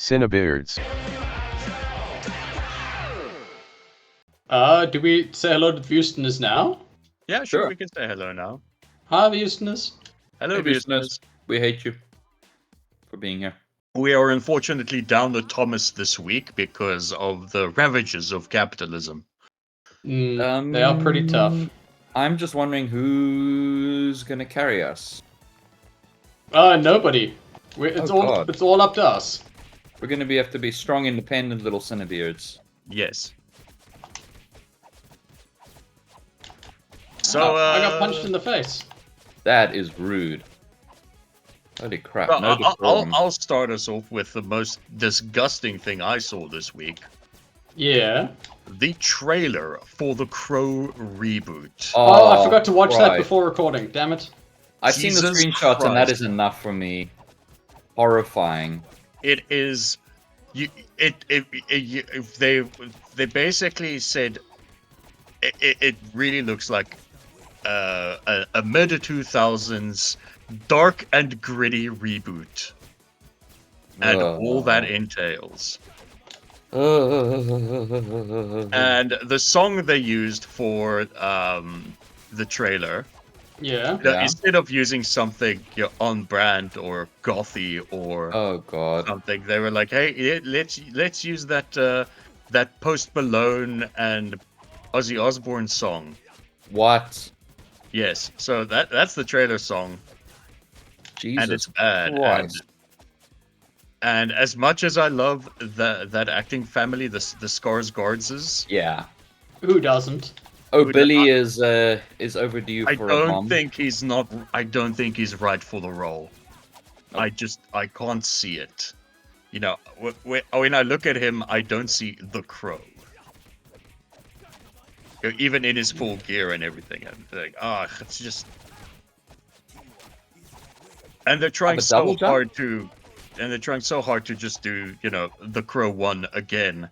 CineBeards. Do we say hello to Houstoners now? Yeah, sure, Sure. we can say hello now. Hi, Houstoners. Hello, Hey, business. business. We hate you for being here. We are unfortunately down to Thomas this week because of the ravages of capitalism. They are pretty tough. I'm just wondering who's gonna carry us. Nobody. It's God. all up to us. We're gonna have to be strong, independent little CineBeards. Yes. So, I got punched in the face. That is rude. Holy crap! well, No decorum. I'll start us off with the most disgusting thing I saw this week. Yeah. The trailer for the Crow reboot. Oh, I forgot to watch that Christ. before recording. Damn it. I've seen the Jesus screenshots, and that Christ. is enough for me. Horrifying. It is, they basically said it really looks like a mid 2000s dark and gritty reboot, and all that entails. And the song they used for the trailer, Yeah. instead of using something on brand or gothy or Oh god. something, they were like, "Hey, let's use that that Post Malone and Ozzy Osbourne song." What? Yes, so that's the trailer song, Jesus and it's bad. Christ. And as much as I love that acting family, the Skarsgårdses, Yeah. Who doesn't? Oh, Who Billy is overdue I for a don't bomb. think he's not. I don't think he's right for the role. Nope. I can't see it. You know, when I look at him, I don't see the Crow. Even in his full gear and everything, I'm like, it's just. And they're trying a double so jump? hard to, just do, the Crow one again,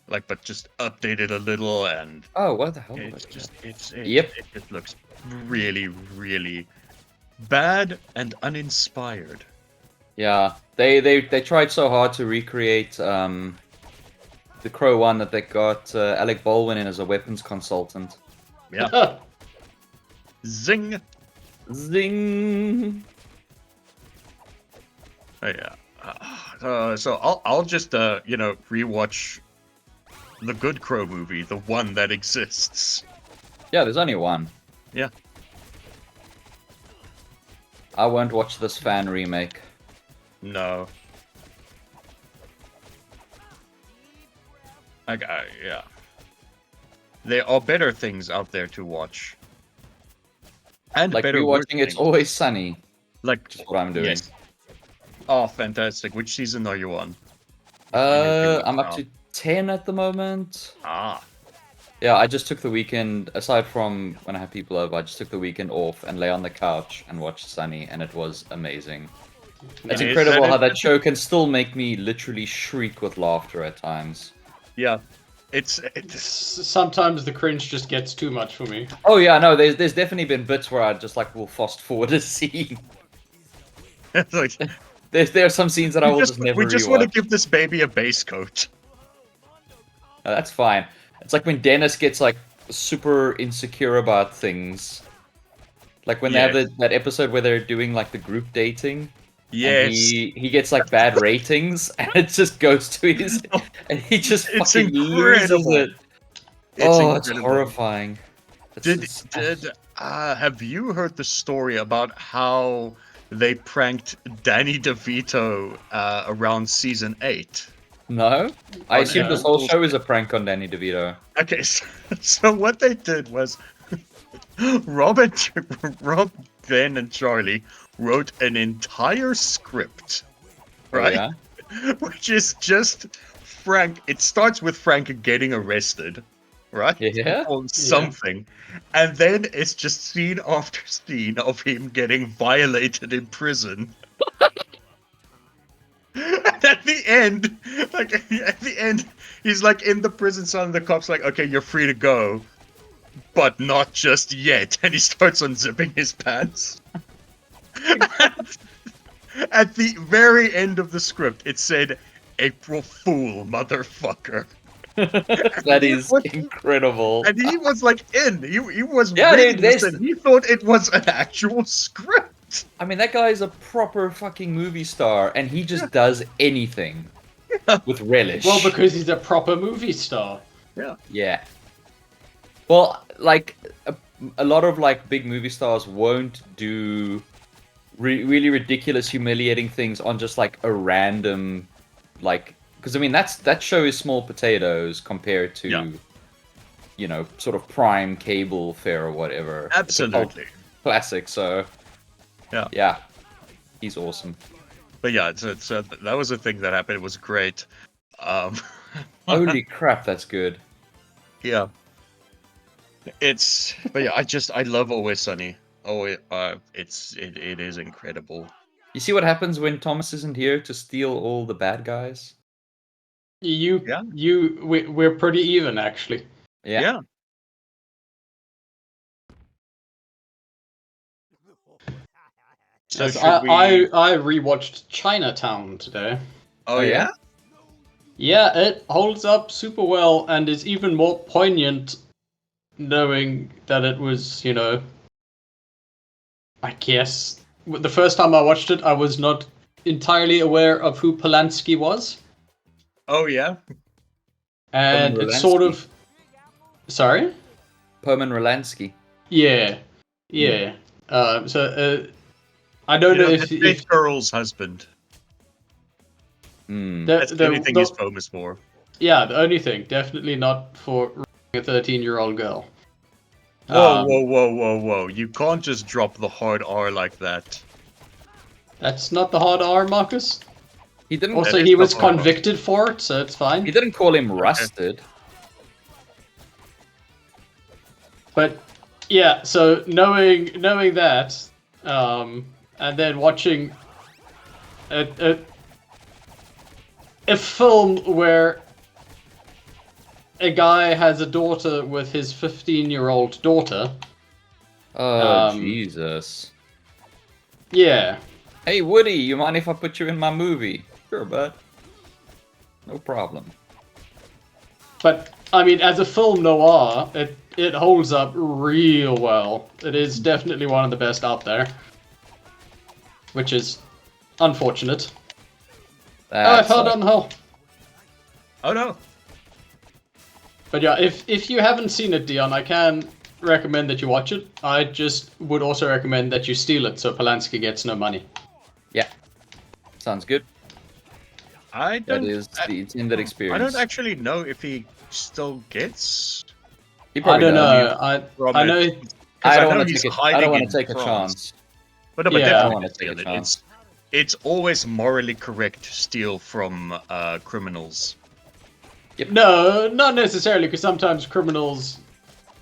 but just update it a little, and Oh, what the hell? it's just Yep. it just looks really, really bad and uninspired. Yeah, they tried so hard to recreate the Crow one that they got Alec Baldwin in as a weapons consultant. Yeah. Zing. Zing. Oh, yeah. So I'll just rewatch the Good Crow movie, the one that exists. Yeah, there's only one. Yeah. I won't watch this fan remake. No. Yeah. There are better things out there to watch. And Like better you watching work It's things. Always Sunny. Like, Just what I'm doing. yes. Oh, fantastic. Which season are you on? I'm up to 10 at the moment. Ah. Yeah, I just took the weekend, aside from when I had people over, I just took the weekend off and lay on the couch and watched Sunny, and it was amazing. It's Is incredible that how it? that show can still make me literally shriek with laughter at times. Yeah. It's Sometimes the cringe just gets too much for me. Oh yeah, no, there's definitely been bits where I just will fast forward a scene. it's like There are some scenes that I will just never we just want to rewatch. give this baby a base coat. No, that's fine. It's like when Dennis gets super insecure about things. Like when they have that episode where they're doing the group dating. Yes. And he gets bad ratings, and it just goes to his, and he just It's fucking loses incredible. it. It's Oh, it's incredible. horrifying. Have you heard the story about how they pranked Danny DeVito around season 8? No, I Oh, assume yeah. this whole show is a prank on Danny DeVito. Okay, so what they did was Rob, Ben, and Charlie wrote an entire script, right? Oh, yeah? Which is just Frank. It starts with Frank getting arrested, right? Yeah? For something. And then it's just scene after scene of him getting violated in prison. And at the end, he's in the prison cell, and the cop's like, "Okay, you're free to go, but not just yet." And he starts unzipping his pants. At the very end of the script, it said, April Fool, motherfucker. That is What? incredible. And he was like he was Yeah, reading dude, this there's- and he thought it was an actual script. I mean, that guy is a proper fucking movie star, and he just does anything with relish. Well, because he's a proper movie star. Yeah. Well, like a lot of like big movie stars won't do really ridiculous, humiliating things on just like a random, like, because I mean that show is small potatoes compared to, you know, sort of prime cable fare or whatever. It's a Absolutely. cult classic. So yeah, he's awesome. But yeah, it's that was a thing that happened. It was great. Holy crap, that's good. Yeah. But yeah, I love Always Sunny. It is incredible. You see what happens when Thomas isn't here to steal all the bad guys? We're pretty even, actually. Yeah. So Yes, should I rewatched Chinatown today. Oh yeah? Yeah, it holds up super well and is even more poignant knowing that it was, you know, I guess the first time I watched it, I was not entirely aware of who Polanski was. Oh yeah? And Roman it's sort Polanski. of... Sorry? Perman Rolansky. Yeah. I don't know if Dave Earl's husband. That's the only thing he's famous for. Yeah, the only thing. Definitely not for a 13-year-old girl. Whoa. You can't just drop the hard R like that. That's not the hard R, Marcus. He didn't. Also, he was convicted for it, so it's fine. He didn't call him rusted. But yeah, so knowing that, and then watching a film where a guy has a daughter with his 15-year-old daughter. Oh, Jesus. Yeah. Hey, Woody, you mind if I put you in my movie? Sure, bud. No problem. But, I mean, as a film noir, it holds up real well. It is definitely one of the best out there. Which is unfortunate. I fell down the hole. Oh no. But yeah, if you haven't seen it, Dion, I can recommend that you watch it. I just would also recommend that you steal it so Polanski gets no money. Yeah. Sounds good. That is the intended experience. I don't actually know if he still gets. He probably I don't does. know. I know. I don't want to take a chance. But no, Yeah. definitely I don't wanna take a chance. It's always morally correct to steal from criminals. No, not necessarily, because sometimes criminals,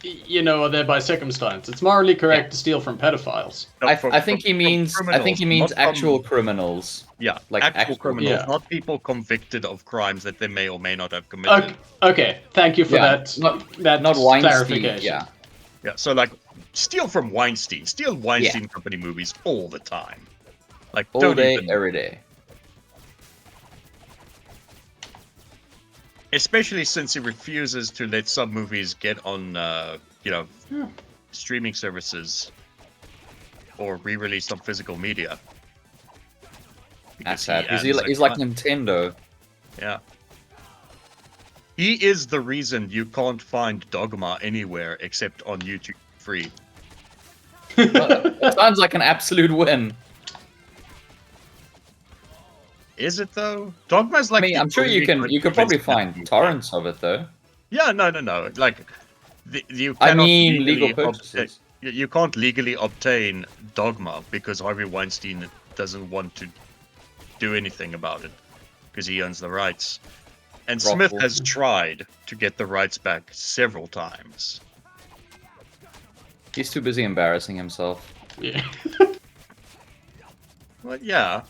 you know, are there by circumstance. It's morally correct to steal from pedophiles. No, I think he means not actual from- criminals. Yeah, like actual actual- criminals, yeah. not people convicted of crimes that they may or may not have committed. Okay, thank you for that. That Not Weinstein. clarification. Yeah. Yeah, so like, steal from Weinstein. Steal Weinstein Company movies all the time. Like, All don't day, even... every day. Especially since he refuses to let some movies get on, streaming services or re-released on physical media. That's Because sad. he He's like Nintendo. Yeah. He is the reason you can't find Dogma anywhere except on YouTube free. That sounds like an absolute win. Is it though? Dogma's like. I mean, I'm sure you could probably find torrents of it though. Yeah, no. Like, you. I cannot mean, legally legal purchases. You can't legally obtain Dogma because Harvey Weinstein doesn't want to do anything about it because he owns the rights. And Smith Ruffle. has tried to get the rights back several times. He's too busy embarrassing himself. Yeah. Well, yeah.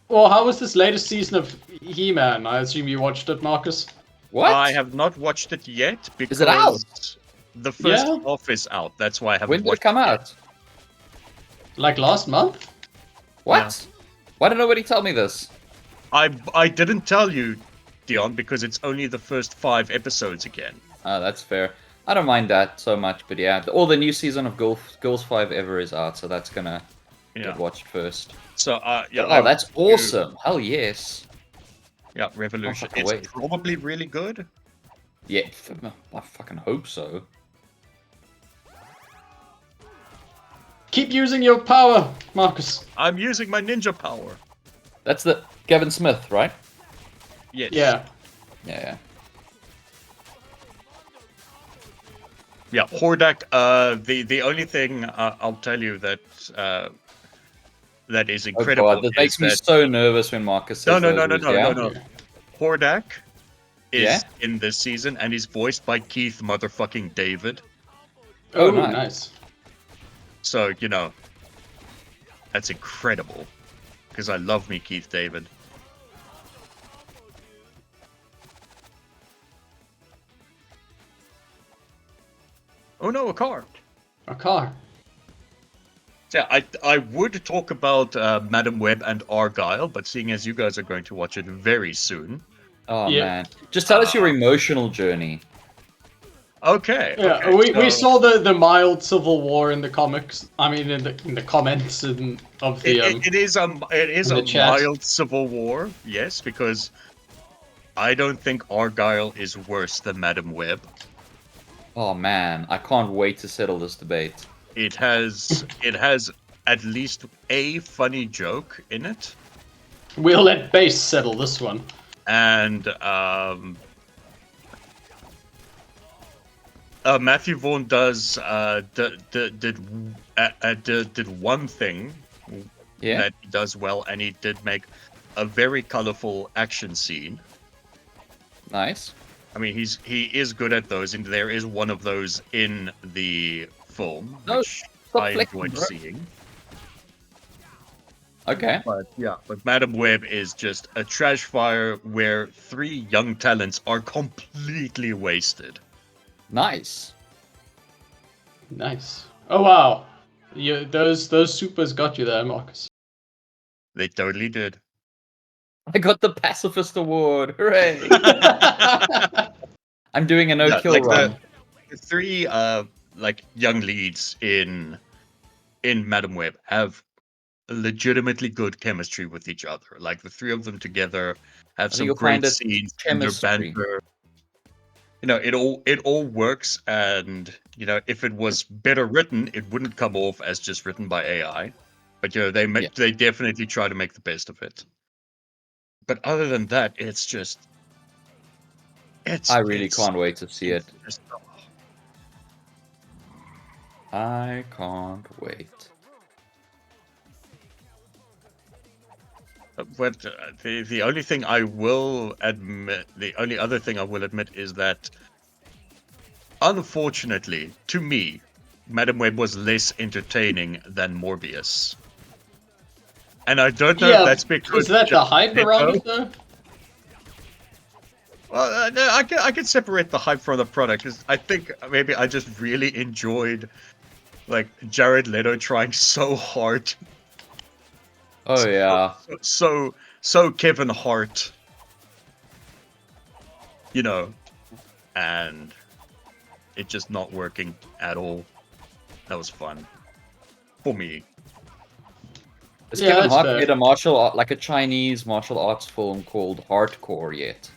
Well, how was this latest season of He-Man? I assume you watched it, Marcus? What? I have not watched it yet because Is it out? the first Yeah. half is out. That's why I haven't When did it watched come yet. out? Like last month? What? Why did nobody tell me this? I didn't tell you, Dion, because it's only the first 5 episodes again. That's fair. I don't mind that so much, but yeah, all the new season of Girls 5 Ever is out, so that's gonna get watched first. So yeah. Oh, that's awesome! Hell yes. Yeah, Revolution. fucking It's wait. probably really good. Yeah, I fucking hope so. Keep using your power, Marcus. I'm using my ninja power. That's the Kevin Smith, right? Yes. Yeah. Yeah. Yeah, Hordak. The only thing I'll tell you that that is Oh incredible god, that is makes me that so nervous when Marcus says no, those words, yeah? no. Hordak is Yeah? in this season and he's voiced by Keith motherfucking David. Oh, Oh, nice. nice. So that's incredible because I love me Keith David. Oh no, a car. A car. Yeah, I would talk about Madam Web and Argyle, but seeing as you guys are going to watch it very soon. Oh Yeah. man. Just tell us your emotional journey. Okay. Yeah, okay, we so saw the mild civil war in the comics. I mean, in the comments of the it is a in the chat. mild civil war, yes, because I don't think Argyle is worse than Madam Web. Oh man, I can't wait to settle this debate. It has at least a funny joke in it, We'll let base settle this one. and Matthew Vaughn did one thing Yeah. that he does well, and he did make a very colorful action scene. Nice. I mean, he is good at those, and there is one of those in the film, No, which stop I flicking, enjoyed bro. seeing. Okay. But Madam Web is just a trash fire where 3 young talents are completely wasted. Nice. Nice. Oh wow, those supers got you there, Marcus. They totally did. I got the Pacifist Award. Hooray! I'm doing a Yeah, no-kill like run. the 3 like young leads in Madam Web have legitimately good chemistry with each other. Like the 3 of them together have some you'll great find it scenes and their chemistry. banter. It all works, and if it was better written, it wouldn't come off as just written by AI. But they definitely try to make the best of it. But other than that, it's just I really can't wait to see it. Just, I can't wait. But the only thing I will admit, the only other thing I will admit is that, unfortunately, to me, Madam Web was less entertaining than Morbius. And I don't know if that's because is that the hype around it though? Well, no, I can separate the hype from the product, because I think maybe I just really enjoyed, like, Jared Leto trying so hard. Oh yeah. So Kevin Hart. And it just not working at all. That was fun. For me. Has Yeah, Kevin that's Hart fair. made a martial art, like a Chinese martial arts film called Hardcore yet?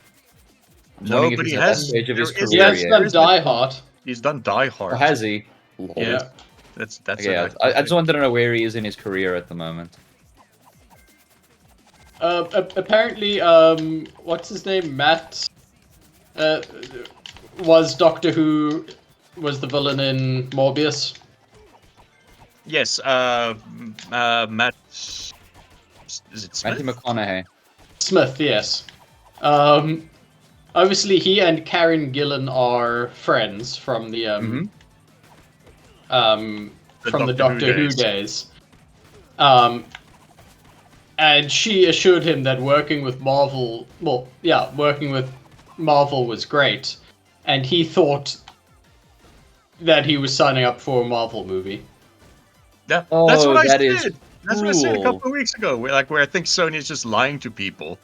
I'm No, wondering if but he's he at that has- stage of his there is- He career has yet. done Die Hard. He's done Die Hard. Or has he? Lol. Yeah. That's Okay, an I actor just wanted to know where he is in his career at the moment. Apparently, what's his name? Matt was Doctor Who, was the villain in Morbius. Yes, Matt. Is it Smith? Matthew McConaughey. Smith, yes. Obviously, he and Karen Gillan are friends from the from the Doctor Who days. And she assured him that working with Marvel was great, and he thought that he was signing up for a Marvel movie. Yeah, Oh, that's what I that said. is That's what I said a cruel. couple of weeks ago. Where I think Sony is just lying to people.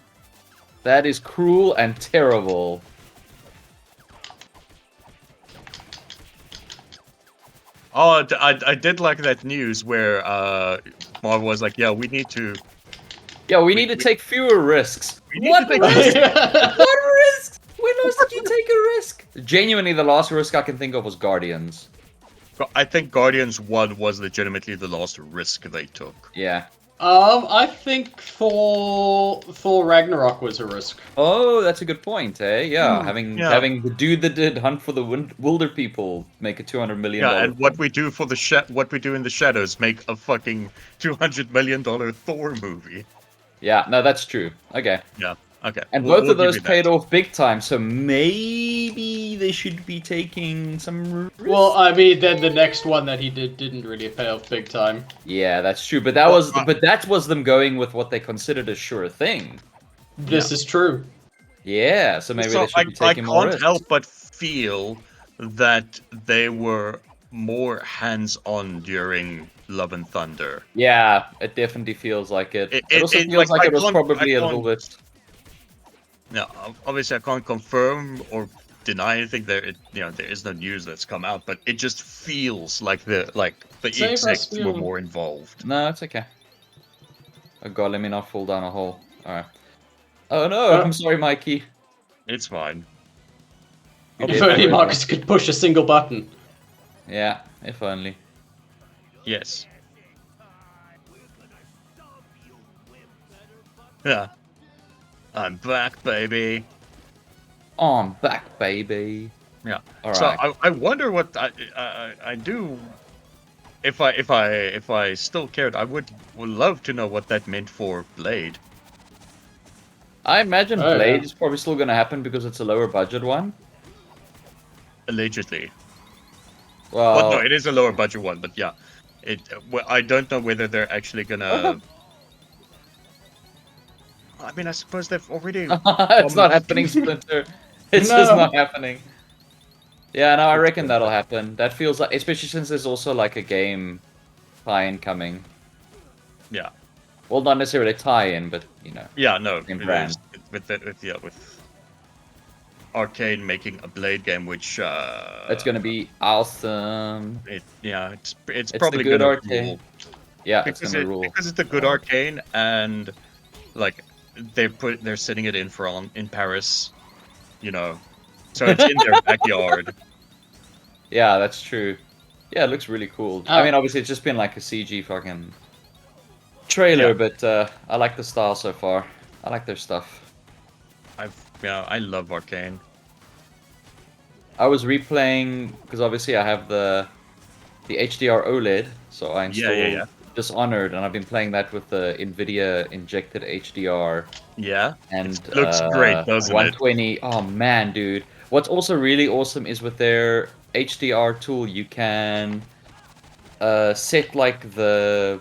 That is cruel and terrible. Oh, I did like that news where Marvel was like, yeah, we need to Yeah, we need to take fewer risks. we need What to take risk? Yeah. What risk? When last did you take a risk? Genuinely, the last risk I can think of was Guardians. I think Guardians 1 was legitimately the last risk they took. Yeah. I think Thor Ragnarok was a risk. Oh, that's a good point, eh? Yeah, yeah. having the dude that did Hunt for the Wilder People make a $200 million. Yeah, and what we do for the what we do in the shadows make a fucking $200 million Thor movie. Yeah, no, that's true. Okay. Yeah. Okay. And we'll both of give those you that. paid off big time, so maybe they should be taking some risks. Well, I mean, then the next one that he didn't really pay off big time. Yeah, that's true. But that was them going with what they considered a sure thing. This is true. Yeah, so maybe So they should be taking more I can't risks. help but feel that they were more hands-on during Love and Thunder. Yeah, it definitely feels like it. It also feels like, like I it was can't- probably I a little can't- bit. Now, obviously, I can't confirm or deny anything. There is no news that's come out, but it just feels like the Save us, execs were Leon. more involved. No, it's okay. Oh god, let me not fall down a hole. Alright. Oh no, I'm sorry, Mikey. It's fine. You If did only very well. Marcus could push a single button. Yeah, if only. Yes. Yeah. I'm back, baby. Oh, I'm back, baby. Yeah. Alright. So I wonder what I do. If I still cared, I would love to know what that meant for Blade. I imagine Oh, Blade yeah. is probably still gonna happen because it's a lower budget one. Allegedly. Well, Well, no, it is a lower budget one, but yeah, I don't know whether they're actually gonna. I mean, I suppose they've already. it's not happening, Splinter. It's just No. not happening. Yeah, no, I reckon that'll happen. That feels like, especially since there's also like a game tie-in coming. Yeah. Well, not necessarily a tie-in, but you know. Yeah. No. Same it brand. is with Arcane making a Blade game, which It's gonna be awesome. it's the probably good gonna Arcane. rule. Yeah, it's because gonna rule. because it's a good Arcane, and like they're setting it in Paris, you know, so it's in their backyard. Yeah, that's true. Yeah, it looks really cool. I mean, obviously, it's just been like a CG fucking trailer, Yeah. but I like the style so far. I like their stuff. I love Arcane. I was replaying because obviously I have the HDR OLED, so I installed Yeah. Dishonored, and I've been playing that with the NVIDIA injected HDR. Yeah, And it looks great, doesn't 120. Oh man, dude! What's also really awesome is with their HDR tool, you can set like the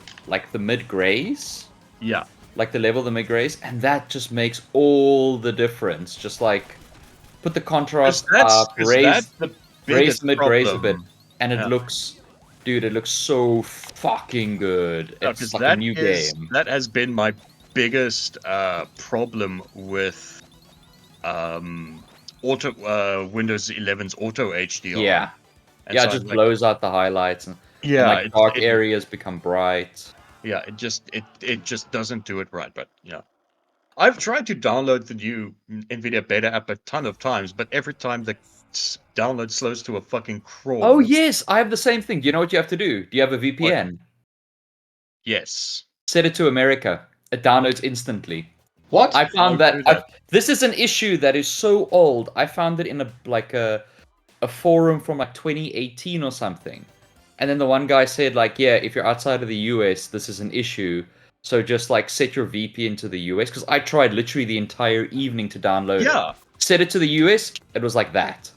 mid grays, Yeah, like the level of the mid grays, and that just makes all the difference. Just like put the contrast up, raise biggest mid grays a bit, problem. and it Yeah. looks, dude, it looks so fucking good. Yeah, It's 'cause like a new game. That has been my biggest problem with Windows 11's Auto HDR. Yeah, And yeah, so it just I'm like, blows out the highlights and yeah, like dark areas become bright. Yeah, it just doesn't do it right. But yeah, I've tried to download the new NVIDIA Beta app a ton of times, but every time the download slows to a fucking crawl. Oh yes, I have the same thing. Do you know what you have to do? Do you have a VPN? Yes. Set it to America. It downloads instantly. What? I found Don't do that. this is an issue that is so old. I found it in a forum from like 2018 or something. And then the one guy said like, yeah, if you're outside of the US, this is an issue. So just like set your VPN to the US, because I tried literally the entire evening to download it. Yeah. Set it to the US, it was like that.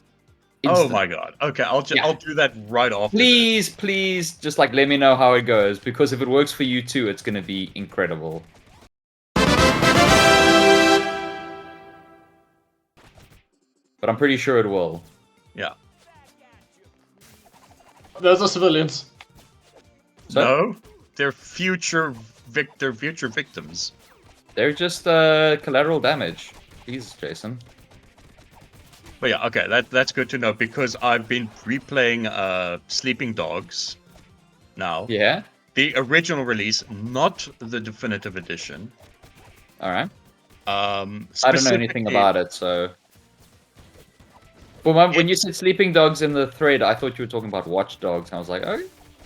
Oh Instant. my god. Okay, I'll Yeah. I'll do that right off. Please, just like let me know how it goes, because if it works for you too, it's gonna be incredible. But I'm pretty sure it will. Yeah. Those are civilians. So No, they're future victims. they're just collateral damage. Jesus, Jason. But yeah, okay, that's good to know because I've been replaying Sleeping Dogs now. Yeah. The original release, not the definitive edition. All right. I don't know anything Specifically- about it, so. Well, when you said Sleeping Dogs in the thread, I thought you were talking about Watch Dogs. I was like, oh,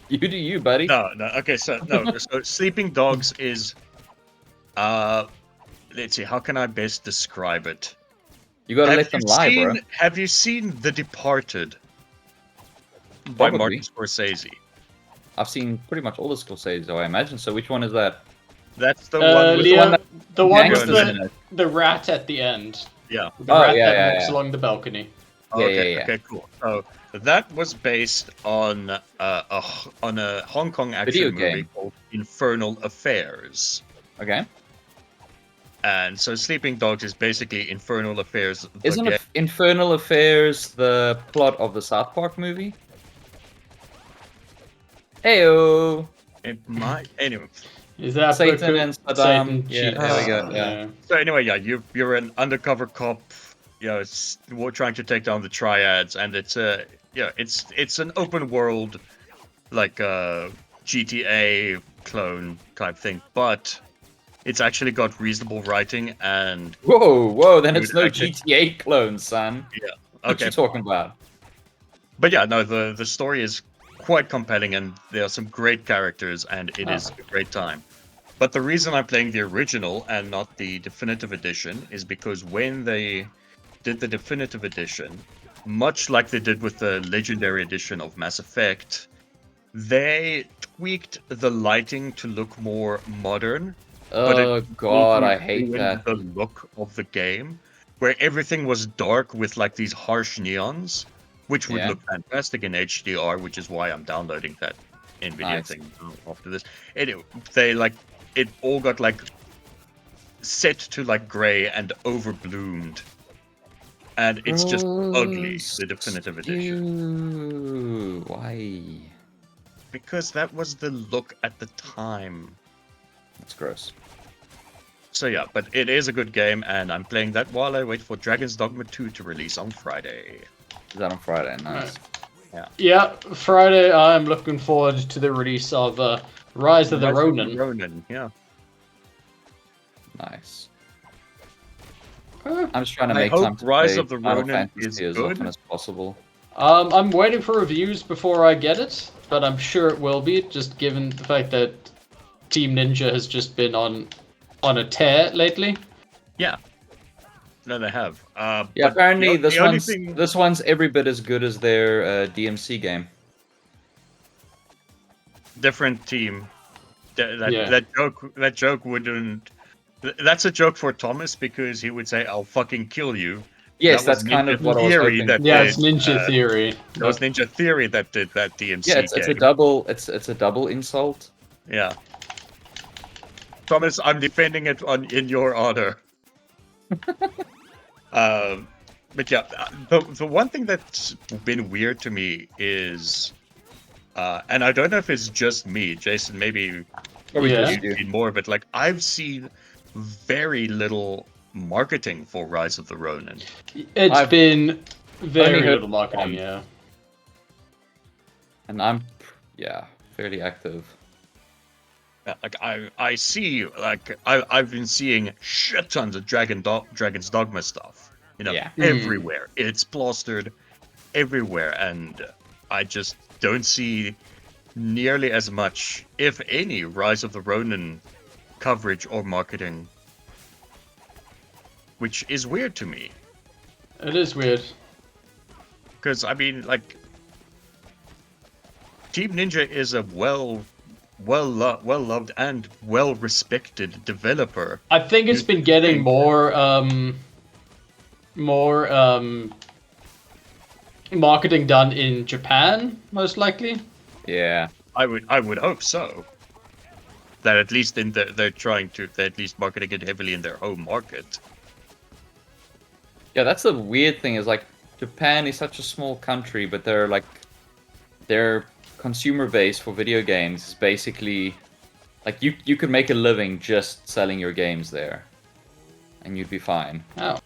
you do you, buddy. No, okay, so Sleeping Dogs is let's see, how can I best describe it? You gotta let them lie, bro. Have you seen The Departed by Probably. Martin Scorsese? I've seen pretty much all the Scorsese, so I imagine. So which one is that? That's the one with Leo, the one Gangs with the rat at the end. yeah. The Oh, rat yeah, that yeah, walks yeah. along the balcony. Yeah, Okay, yeah. okay, cool. So that was based on a Hong Kong Video action movie game. called Infernal Affairs. Okay. And so Sleeping Dogs is basically Infernal Affairs. the Isn't game. Infernal Affairs the plot of the South Park movie? Heyo! It might anyway. Is that Satan and Saddam. Satan Yeah, cheats? there we go, yeah. So anyway, yeah, you're an undercover cop. You know, we're trying to take down the triads, and it's it's an open world, like GTA clone type thing, but it's actually got reasonable writing and Whoa, then it's Dude, no okay. GTA clone, son. What okay. you talking about? But yeah, no, the story is quite compelling, and there are some great characters, and it is a great time. But the reason I'm playing the original and not the definitive edition is because when they did the definitive edition, much like they did with the legendary edition of Mass Effect, they tweaked the lighting to look more modern. But Oh god, I hate ruined that. the look of the game, where everything was dark with like these harsh neons, which would Yeah. look fantastic in HDR, which is why I'm downloading that NVIDIA Nice. thing after this. Anyway, they like it all got like set to like gray and overbloomed, and it's just ugly. The definitive edition, Ew, why? because that was the look at the time. That's gross. So yeah, but it is a good game, and I'm playing that while I wait for Dragon's Dogma 2 to release on Friday. Is that on Friday? Nice. Yeah, Friday. I'm looking forward to the release of Rise of the Rise of Ronin. Ronin, yeah. Nice. Uh, I'm just trying to I make hope time to Rise play of the Final Ronin Fantasy is as good. often as possible. I'm waiting for reviews before I get it, but I'm sure it will be, just given the fact that Team Ninja has just been on a tear lately. Yeah. No, they have. Yeah, but apparently the this only one's thing- this one's every bit as good as their DMC game. different team. Yeah. That joke wouldn't. That's a joke for Thomas because he would say, "I'll fucking kill you." Yes, That that's was kind Ninja of what I was Theory hoping. that- Yeah, Yeah, it's Ninja Theory. It was Ninja Theory that did that DMC Yeah, it's a game. double. It's a double insult. Yeah. Thomas, I'm defending it in your honor. But yeah, the one thing that's been weird to me is, and I don't know if it's just me, Jason, maybe Yeah. you've seen more, but like I've seen very little marketing for Rise of the Ronin. It's I've been very only heard little marketing, one. yeah. And I'm, yeah, fairly active. Like I see, like I've been seeing shit tons of Dragon's Dogma stuff. You know, Yeah. everywhere. It's plastered everywhere, and I just don't see nearly as much, if any, Rise of the Ronin coverage or marketing, which is weird to me. It is weird. Because I mean, like, Team Ninja is a well-loved and well-respected developer. I think it's been getting more marketing done in Japan, most likely. Yeah. I would hope so. That at least they're at least marketing it heavily in their home market. Yeah, that's the weird thing is like Japan is such a small country, but they're like their consumer base for video games is basically like you could make a living just selling your games there. and you'd be fine. Oh.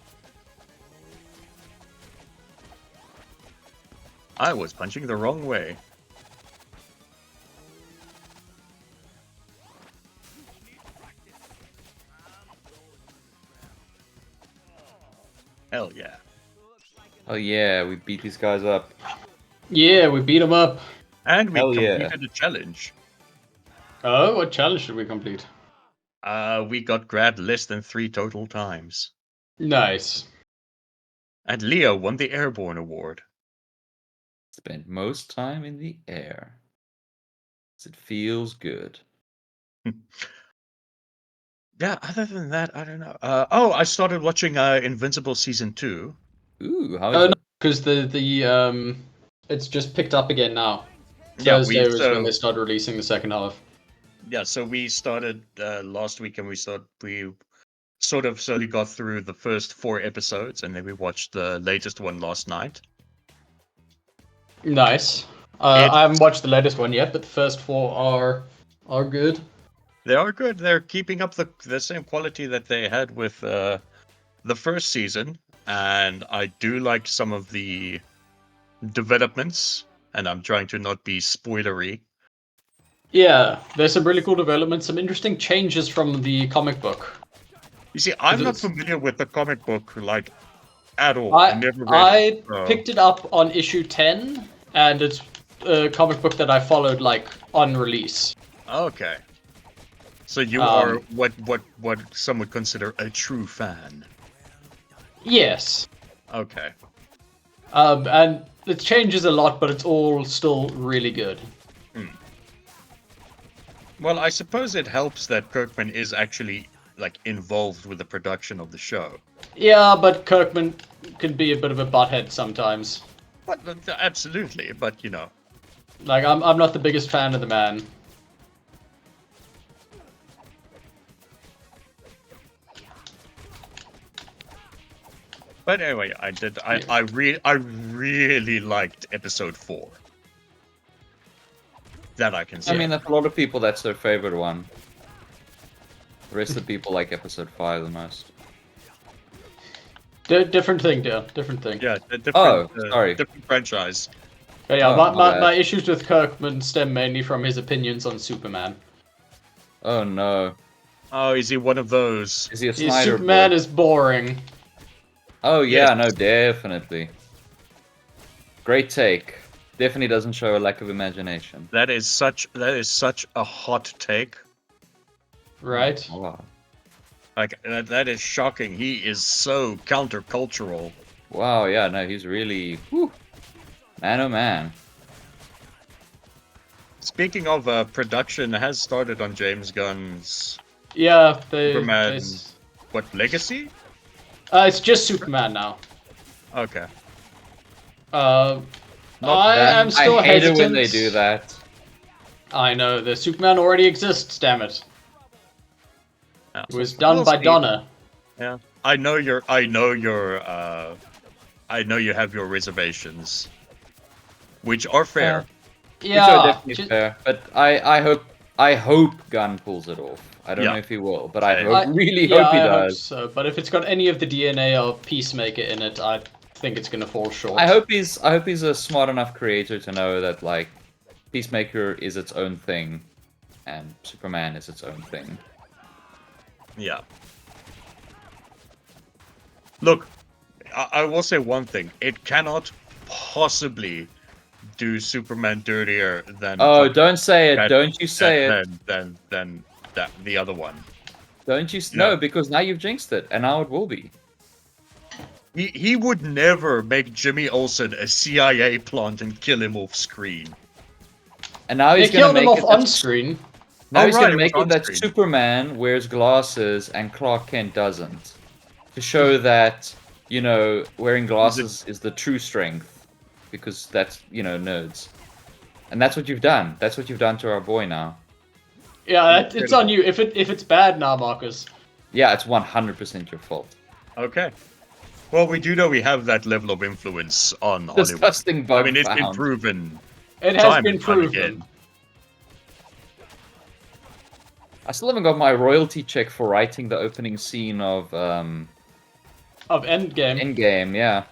I was punching the wrong way. Hell yeah. Oh yeah, we beat these guys up. Yeah, we beat him up. And we Hell yeah. completed a challenge. Oh, what challenge did we complete? We got grabbed less than 3 total times. Nice. And Leo won the Airborne Award. Spent most time in the air. 'Cause it feels good. Yeah, other than that, I don't know. I started watching Invincible Season 2. Ooh, how Oh is no, it? because it's just picked up again now. Yeah, Thursday was when they started releasing the second half. Yeah, so we started last week, and we sort of slowly got through the first 4 episodes, and then we watched the latest one last night. Nice. I haven't watched the latest one yet, but the first 4 are good. They are good. They're keeping up the same quality that they had with the first season, and I do like some of the developments, and I'm trying to not be spoilery. Yeah, there's some really cool developments, some interesting changes from the comic book. You see, I'm not It's- familiar with the comic book, like, at all. I never read it, so- picked it up on issue 10, and it's a comic book that I followed like on release. Okay. So you are what some would consider a true fan. Yes. Okay. And it changes a lot, but it's all still really good. Well, I suppose it helps that Kirkman is actually like involved with the production of the show. Yeah, but Kirkman can be a bit of a butthead sometimes. But absolutely, but you know. Like I'm not the biggest fan of the man. But anyway, I really liked episode 4. That I can say. I mean, for a lot of people, that's their favorite one. The rest of the people like episode 5 the most. Different thing, dear. Different thing. Yeah, a different, sorry. different franchise. But yeah, Oh, my my bad. issues with Kirkman stem mainly from his opinions on Superman. Oh no. Oh, is he one of those? Is he a His Snyder Superman boy? is boring. Oh yeah, Yes. no, definitely. Great take. Definitely doesn't show a lack of imagination. That is such a hot take. Right? Wow. Like that is shocking. He is so countercultural. Wow, yeah, no, he's really... Whew. Man, oh man. Speaking of production, has started on James Gunn's Yeah, Superman. What, Legacy? it's just Superman now. Okay. I am still I hate hesitant. it when they do that. I know, the Superman already exists, damn it. Yeah. It was done We'll by see. Donna. Yeah. I know you have your reservations, which are fair. Which are Yeah, definitely fair. But I hope Gunn pulls it off. I don't Yeah. know if he will, but I Same. really yeah, hope he I hope does. so. But if it's got any of the DNA of Peacemaker in it, I think it's gonna fall short. I hope he's a smart enough creator to know that like Peacemaker is its own thing and Superman is its own thing. Yeah. Look, I will say one thing. It cannot possibly do Superman dirtier than... Oh, don't say it. that- Don't you say it. Than that the other one. Don't you? No. No, because now you've jinxed it, and now it will be. He would never make Jimmy Olsen a CIA plant and kill him off screen. And now They he's gonna killed him make off it on that, screen. now Oh, he's right, gonna it make was it on that screen. Superman wears glasses and Clark Kent doesn't, to show that wearing glasses is the true strength, because that's nerds, and that's what you've done. That's what you've done to our boy now. Yeah, it's on you. If it's bad now, Marcus. Yeah, it's 100% your fault. Okay. Well, we do know we have that level of influence on Hollywood. Disgusting bug I mean, it's been found. proven. It has Time been and time proven. again. I still haven't got my royalty check for writing the opening scene of Endgame. Endgame. Yeah.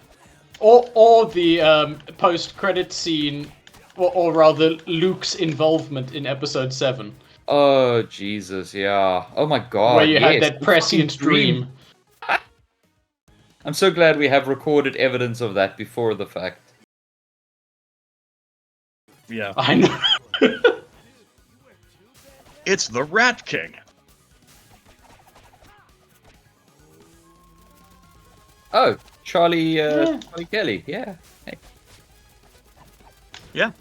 Or the post-credit scene, or rather Luke's involvement in Episode 7, Oh Jesus, yeah. Oh my God. where you had yes, that the prescient fucking dream. dream. I'm so glad we have recorded evidence of that before the fact. Yeah. I know. It's the Rat King. Oh, Charlie Kelly. Yeah. Hey. Yeah.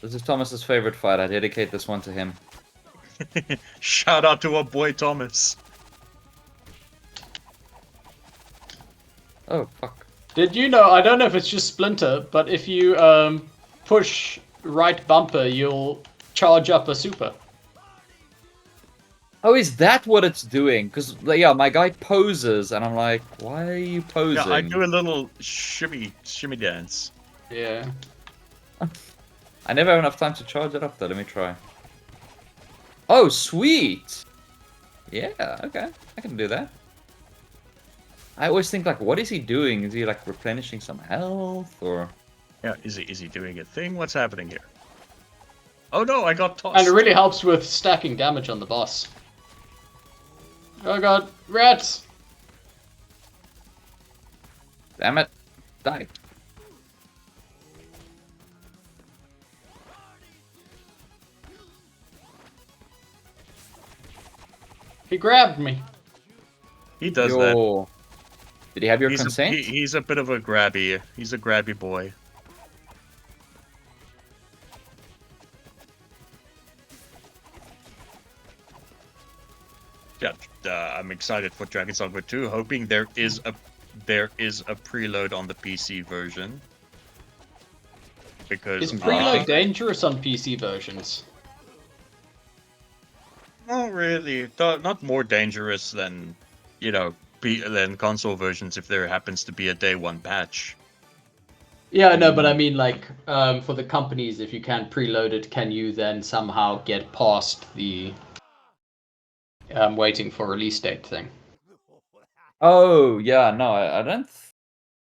This is Thomas's favorite fight. I dedicate this one to him. Shout out to our boy Thomas. Oh fuck. Did you know, I don't know if it's just Splinter, but if you push right bumper, you'll charge up a super. Oh, is that what it's doing? Because, yeah, my guy poses, and I'm like, why are you posing? Yeah, I do a little shimmy dance. Yeah. I never have enough time to charge it up, though. Let me try. Oh, sweet! Yeah, okay. I can do that. I always think, like, what is he doing? Is he, like, replenishing some health, or... Yeah, is he doing a thing? What's happening here? Oh no, I got tossed. And it really helps with stacking damage on the boss. Oh god, rats! Damn it. Die. He grabbed me. He does that. Yo. Did he have your consent? He's a bit of a grabby. He's a grabby boy. Yeah, I'm excited for Dragon's Dogma 2, hoping there is a preload on the PC version. Because Is preload dangerous on PC versions? not really. Not more dangerous than, than console versions if there happens to be a day one patch. Yeah, no, but I mean, like, for the companies, if you can preload it, can you then somehow get past the waiting for release date thing? Oh, yeah, no, I don't...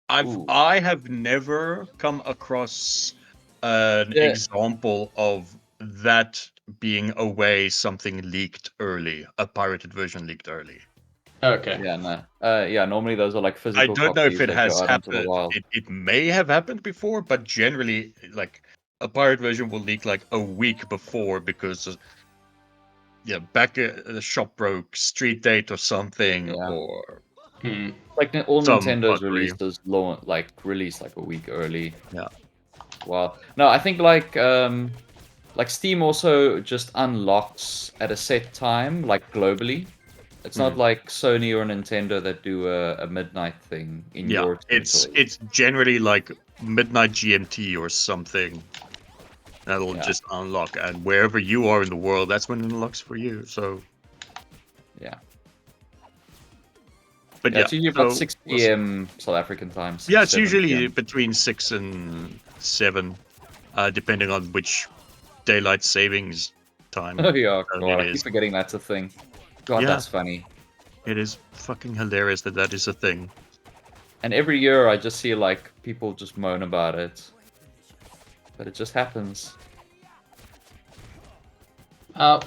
I have never come across an example of that being a way something leaked early, a pirated version leaked early. Okay. Yeah, no. Yeah, normally those are like physical I don't know if copies it that has go out into the happened. wild. It may have happened before, but generally, like, a pirate version will leak like a week before because, back at the shop broke, street date or something, Yeah. or Like all some Nintendo's buggery. releases release like a week early. Yeah. Wow. No, I think like Steam also just unlocks at a set time, like globally. It's not like Sony or Nintendo that do a midnight thing in your it's generally like midnight GMT or something. That'll just unlock, and wherever you are in the world, that's when it unlocks for you. So yeah. But it's usually about 6 p.m. South African time. Yeah, it's 7 usually PM. between 6 and 7, depending on which daylight savings time. Oh yeah, God, it I keep is. forgetting that's a thing. God, Yeah. that's funny. It is fucking hilarious that is a thing. And every year I just see like people just moan about it. But it just happens. Oh.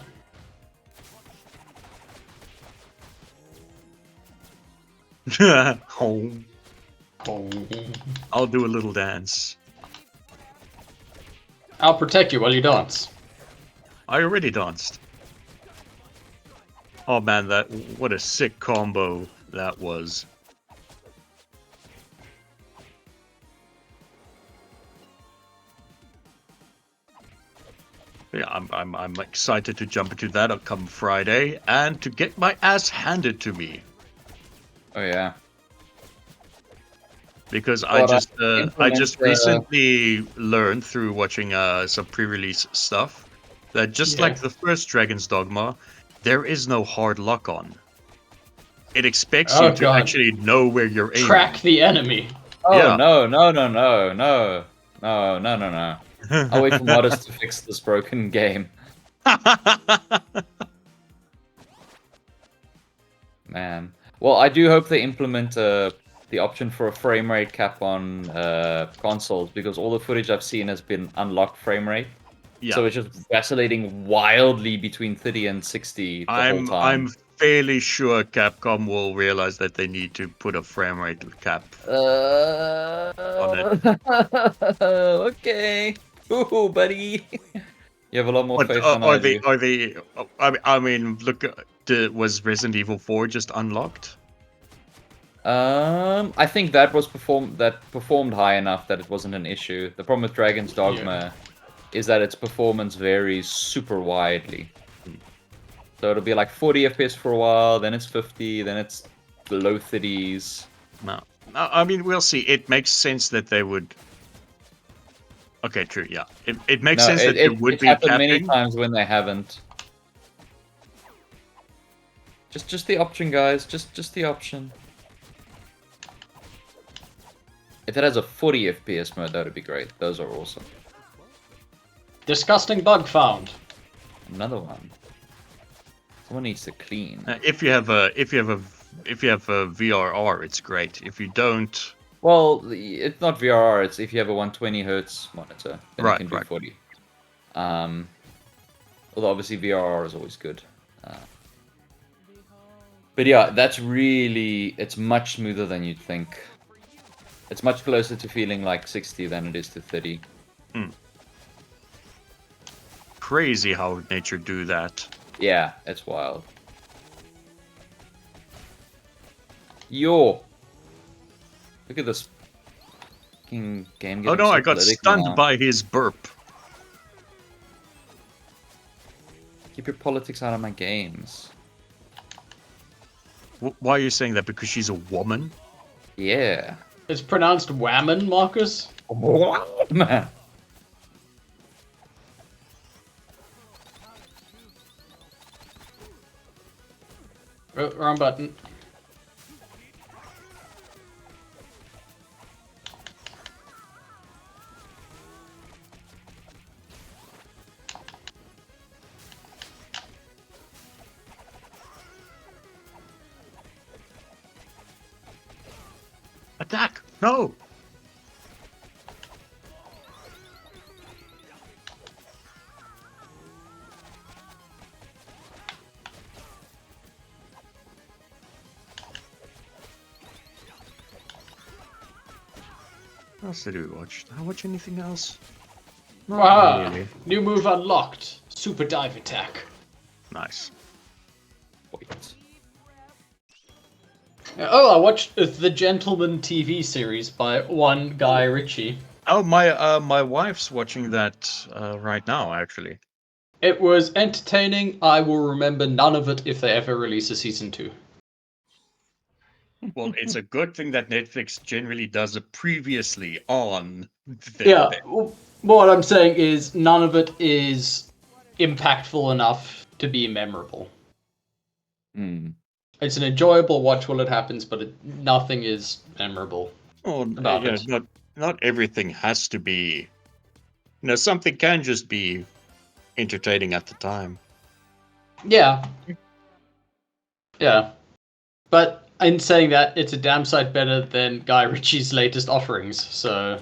Home. I'll do a little dance. I'll protect you while you dance. I already danced. Oh man, what a sick combo that was. Yeah, I'm excited to jump into that come Friday and to get my ass handed to me. Oh yeah. Because Well, I just recently learned through watching some pre-release stuff that just like the first Dragon's Dogma, there is no hard lock on. It expects you to actually know where you're aiming. Track the enemy. Oh Yeah. no. I'll wait for modders to fix this broken game. Man. Well, I do hope they implement the option for a frame rate cap on consoles, because all the footage I've seen has been unlocked frame rate. Yeah. So it's just vacillating wildly between 30 and 60 the whole time. I'm fairly sure Capcom will realize that they need to put a frame rate cap. Okay. Ooh, buddy. You have a lot more But faith than I do. I mean, look, was Resident Evil 4 just unlocked? I think that performed high enough that it wasn't an issue. The problem with Dragon's Dogma is that its performance varies super widely. So it'll be like 40 FPS for a while, then it's 50, then it's the low 30s. No. I mean, we'll see. It makes sense that they would... Okay, true, yeah. It makes sense that there would be happened capping. many times when they haven't. Just the option, guys. Just the option. If it has a 40 FPS mode, that would be great. Those are awesome. Disgusting bug found. Another one. Someone needs to clean. If you have a VRR, it's great. If you don't... Well, it's not VRR. It's if you have a 120 hertz monitor, then you can do 40. Although obviously VRR is always good. But yeah, that's really... It's much smoother than you'd think. It's much closer to feeling like 60 than it is to 30. Crazy how nature do that. Yeah, it's wild. Yo! Look at this fucking game. Oh no, I got stunned by his burp. Keep your politics out of my games. Why are you saying that? Because she's a woman? Yeah. It's pronounced whammon, Marcus. Man. Oh, wrong button. Attack! No! What else did we watch? Did I watch anything else? Not Wow. really. New move unlocked. Super dive attack. Nice. Wait. Oh, I watched The Gentleman TV series by one Guy Ritchie. Oh, my wife's watching that right now, actually. It was entertaining. I will remember none of it if they ever release a season 2. Well, it's a good thing that Netflix generally does a previously on. Yeah, what I'm saying is none of it is impactful enough to be memorable. It's an enjoyable watch while it happens, but nothing is memorable. Oh, about it. Not everything has to be. Something can just be entertaining at the time. Yeah. Yeah. But in saying that, it's a damn sight better than Guy Ritchie's latest offerings, so...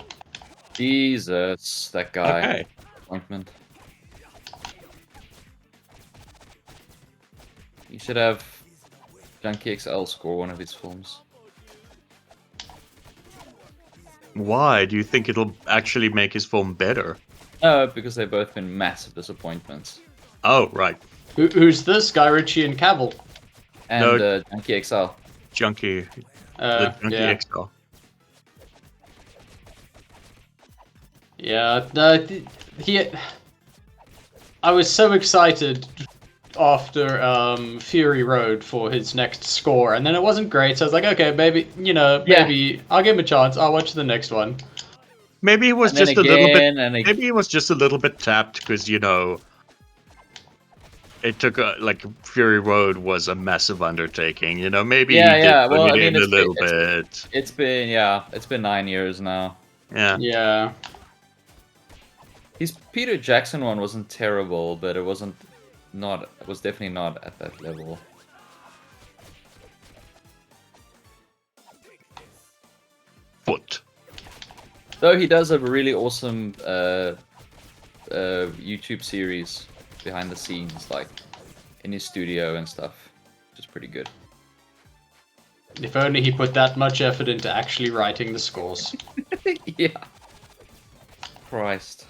Jesus, that guy. Okay. Appointment. You should have Junkie XL score one of his films. Why? Do you think it'll actually make his film better? No, because they've both been massive disappointments. Oh, right. Who's this? Guy Ritchie and Cavill? And No. Junkie XL. Junkie. The Junkie yeah. XL. Yeah, no, I was so excited after Fury Road for his next score, and then it wasn't great, so I was like, okay, maybe, maybe I'll give him a chance. I'll watch the next one. Maybe it was And then just a little bit. again, Maybe it was just a little bit tapped because it took Fury Road was a massive undertaking. Maybe he did well, it in a little bit. It's been 9 years now. Yeah. Yeah. His Peter Jackson one wasn't terrible, but it was definitely not at that level. Though he does a really awesome YouTube series behind the scenes, like in his studio and stuff, which is pretty good. If only he put that much effort into actually writing the scores. Yeah. Christ.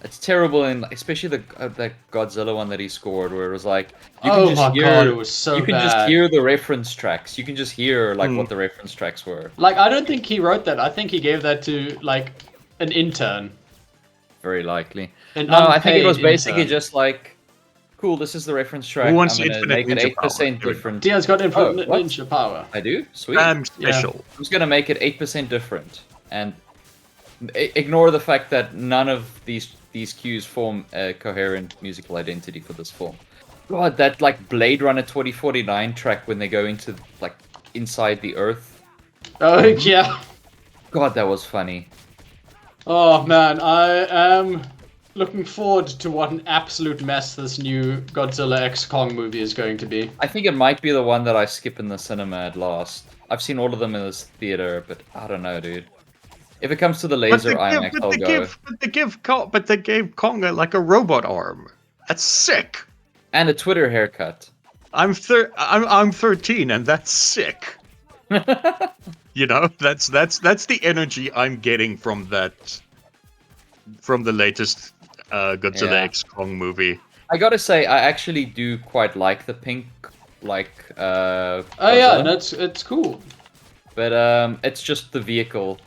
It's terrible, and especially the Godzilla one that he scored, where it was like you can Oh just my hear, god, it was so you can bad. just hear the reference tracks. You can just hear like Hmm. what the reference tracks were. Like, I don't think he wrote that. I think he gave that to, like, an intern. Very likely. An No, I think it was unpaid basically intern. just like, cool, this is the reference track. Who wants I'm gonna infinite make it ninja power? 8% There we go. different. Dia's got infinite what? ninja power. I do? Sweet. I'm special. I'm just gonna make it 8% different, and ignore the fact that none of these cues form a coherent musical identity for this film. God, that like Blade Runner 2049 track when they go into like inside the Earth. Oh, yeah. God, that was funny. Oh, man, I am looking forward to what an absolute mess this new Godzilla X Kong movie is going to be. I think it might be the one that I skip in the cinema at last. I've seen all of them in this theater, but I don't know, dude. If it comes to the laser IMAX, I'll go. But they gave Kong like a robot arm. That's sick. And a Twitter haircut. I'm 13 and that's sick. You know, that's the energy I'm getting from the latest Godzilla Yeah. X Kong movie. I gotta say, I actually do quite like the pink, like, Oh, yeah, Godzilla. it's cool. But it's just the vehicle.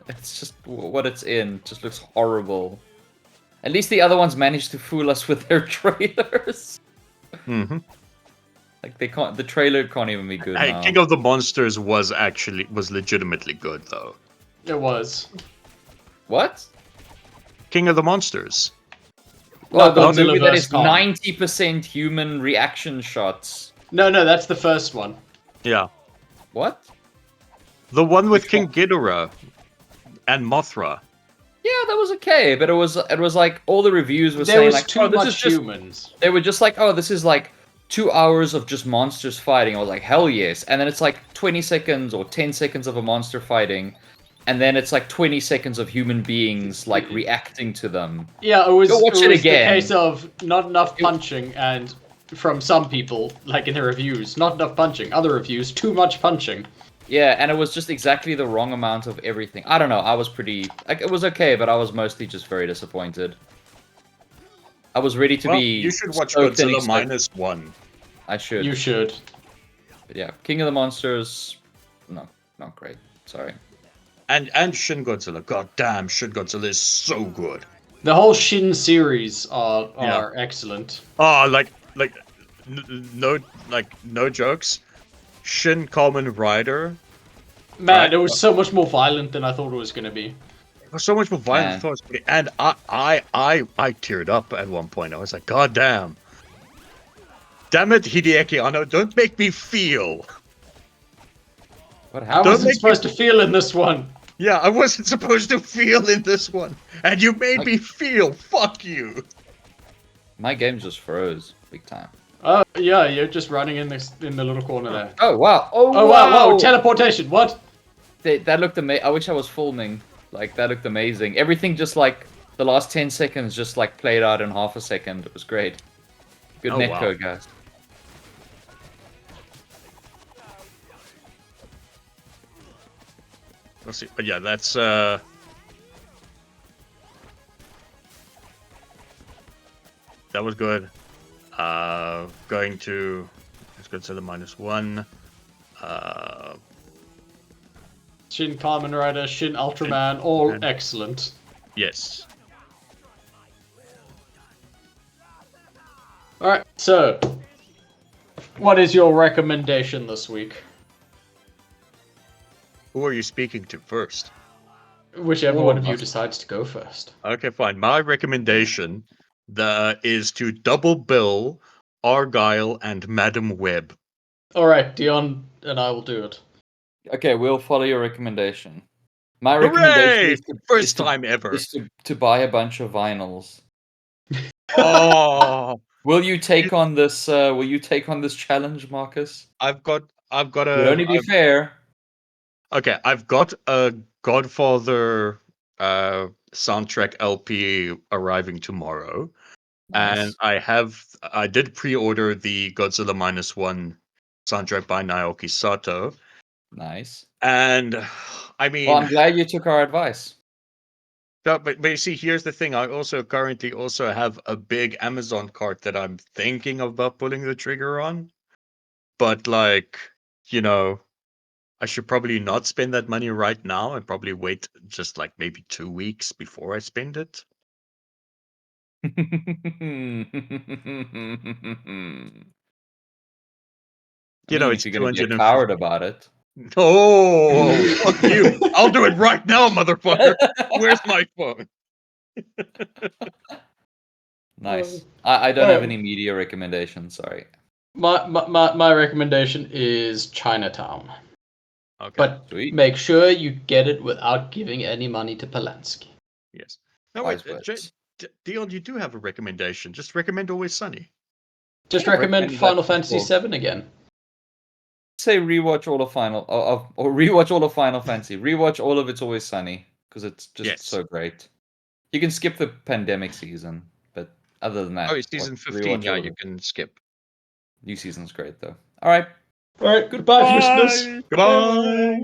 It's just what it's in. Just looks horrible. At least the other ones managed to fool us with their trailers. Mm-hmm. Like they can't. The trailer can't even be good Hey, now. King of the Monsters was legitimately good though. It was. What? King of the Monsters. Well, No, the Godzilla movie that vs. is Kong. 90% human reaction shots. No, that's the first one. Yeah, What? the one with Which King one? Ghidorah and Mothra. Yeah, that was okay, but it was like all the reviews were There saying was like, too oh, this much is just. humans. They were just like, oh, this is like 2 hours of just monsters fighting. I was like, hell yes. And then it's like 20 seconds or 10 seconds of a monster fighting, and then it's like 20 seconds of human beings like reacting to them. Yeah, it was, Go watch it it was again. the case of not enough punching, and from some people, like in the reviews, not enough punching. Other reviews, too much punching. Yeah, and it was just exactly the wrong amount of everything. I don't know. I was pretty. Like, it was okay, but I was mostly just very disappointed. I was ready to Well, be. you should watch stoked and Godzilla expect- -1. I should. You should. But yeah, King of the Monsters. No, not great. Sorry. And Shin Godzilla. God damn, Shin Godzilla is so good. The whole Shin series are Yeah. excellent. Oh, no jokes. Shin Kamen Rider. Man, Right. it was so much more violent than I thought it was going to be. It was so much more violent. Man. And I teared up at one point. I was like, God damn. Damn it, Hideaki Anno, don't make me feel. What How happened? was make it supposed to feel in this one? Yeah, I wasn't supposed to feel in this one. And you made Like- me feel. Fuck you. My game just froze big time. Oh, yeah, you're just running in the little corner there. Oh wow! Oh, wow, teleportation, what? That looked amazing. I wish I was filming. Like that looked amazing. Everything just like the last 10 seconds just like played out in half a second. It was great. Good Oh, netcode, guys. Let's see. But yeah, that's that was good. Going to let's go to the -1. Shin Kamen Rider, Shin Ultraman, all And- excellent. Yes. Alright, so, what is your recommendation this week? Who are you speaking to first? Whichever Oh, one of you must- decides to go first. Okay, fine. My recommendation is to double bill Argyle and Madam Web. Alright, Dion and I will do it. Okay, we'll follow your recommendation. My Hooray! recommendation is to, First time ever. is to buy a bunch of vinyls. Oh, Will you take on this? Will you take on this challenge, Marcus? I've got Would only be fair. Okay, I've got a Godfather soundtrack LP arriving tomorrow, and Nice. I did pre-order the Godzilla -1 soundtrack by Naoki Sato, Nice. and I Well, mean, I'm glad you took our advice. no, but you see, here's the thing. I also currently also have a big Amazon cart that I'm thinking about pulling the trigger on, but like, you know, I should probably not spend that money right now and probably wait just like maybe 2 weeks before I spend it. I You know, mean, if it's you're gonna be a 250. coward about it. Oh, fuck you. I'll do it right now, motherfucker. Where's my phone? Nice. I don't have Alright. any media recommendations, sorry. My recommendation is Chinatown. Okay. But Sweet. make sure you get it without giving any money to Polanski. Yes. No, Wise wait. words. Dion, you do have a recommendation. Just recommend Always Sunny. Just I've recommend recommended that Final Fantasy before. VII again. Say rewatch all of Final or rewatch all of Final Fantasy. Rewatch all of It's Always Sunny because it's just Yes. so great. You can skip the pandemic season, but other than that, Oh, season 15. rewatch Yeah, all of you it. can skip. New season's great though. All right. Alright, goodbye, listeners. Goodbye.